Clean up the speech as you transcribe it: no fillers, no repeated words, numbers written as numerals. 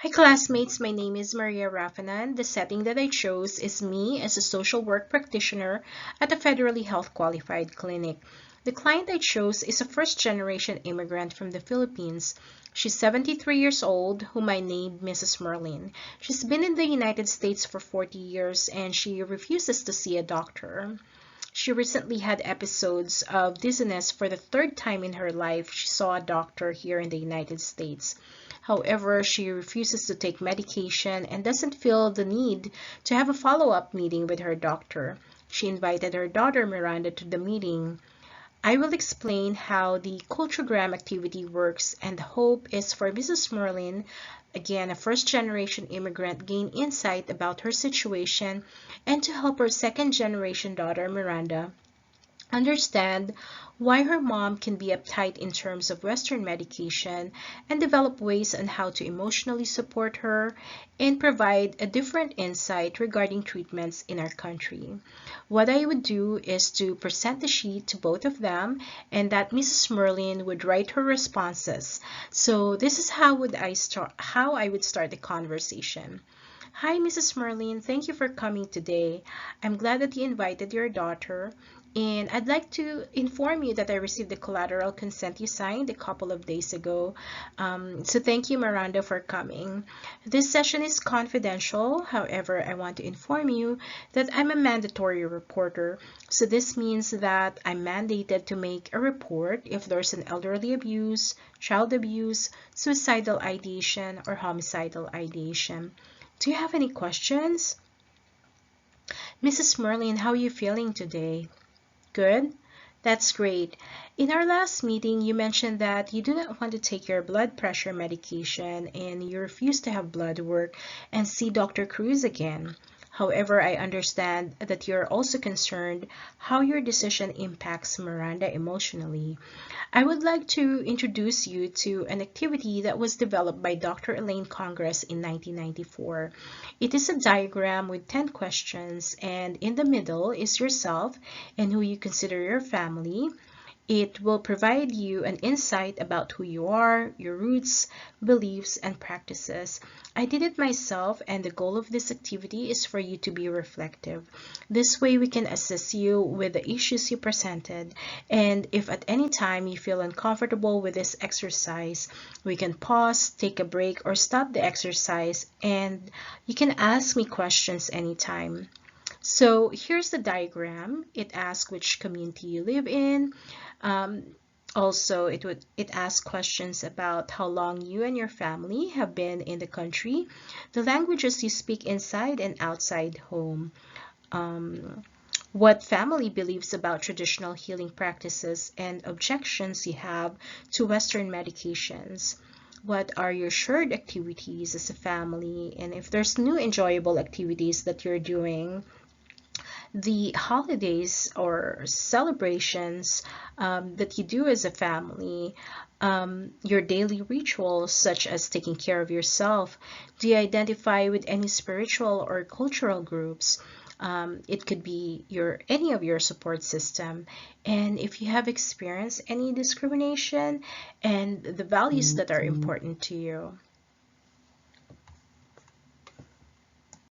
Hi classmates, my name is Maria Rafanan. The setting that I chose is me as a social work practitioner at a federally health qualified clinic. The client I chose is a first-generation immigrant from the Philippines. She's 73 years old, whom I named Mrs. Merlin. She's been in the United States for 40 years and she refuses to see a doctor. She recently had episodes of dizziness for the third time in her life. She saw a doctor here in the United States. However, she refuses to take medication and doesn't feel the need to have a follow-up meeting with her doctor. She invited her daughter Miranda to the meeting. I will explain how the Culturagram activity works, and the hope is for Mrs. Merlin, again a first-generation immigrant, gain insight about her situation and to help her second-generation daughter Miranda understand why her mom can be uptight in terms of Western medication and develop ways on how to emotionally support her and provide a different insight regarding treatments in our country. What I would do is to present the sheet to both of them and that Mrs. Merlin would write her responses. So this is how I would start the conversation. Hi, Mrs. Merlin. Thank you for coming today. I'm glad that you invited your daughter. And I'd like to inform you that I received the collateral consent you signed a couple of days ago. So thank you, Miranda, for coming. This session is confidential. However, I want to inform you that I'm a mandatory reporter. So this means that I'm mandated to make a report if there's an elderly abuse, child abuse, suicidal ideation, or homicidal ideation. Do you have any questions? Mrs. Merlin, how are you feeling today? Good? That's great. In our last meeting, you mentioned that you do not want to take your blood pressure medication and you refuse to have blood work and see Dr. Cruz again. However, I understand that you're also concerned how your decision impacts Miranda emotionally. I would like to introduce you to an activity that was developed by Dr. Elaine Congress in 1994. It is a diagram with 10 questions, and in the middle is yourself and who you consider your family. It will provide you an insight about who you are, your roots, beliefs, and practices. I did it myself, and the goal of this activity is for you to be reflective. This way, we can assist you with the issues you presented. And if at any time you feel uncomfortable with this exercise, we can pause, take a break, or stop the exercise, and you can ask me questions anytime. So here's the diagram. It asks which community you live in. Um, Also, it asks questions about how long you and your family have been in the country, the languages you speak inside and outside home, um, what family believes about traditional healing practices and objections you have to Western medications. What are your shared activities as a family, and if there's new enjoyable activities that you're doing, the holidays or celebrations that you do as a family, your daily rituals such as taking care of yourself. Do you identify with any spiritual or cultural groups? It could be any of your support system, and if you have experienced any discrimination and the values that are important to you.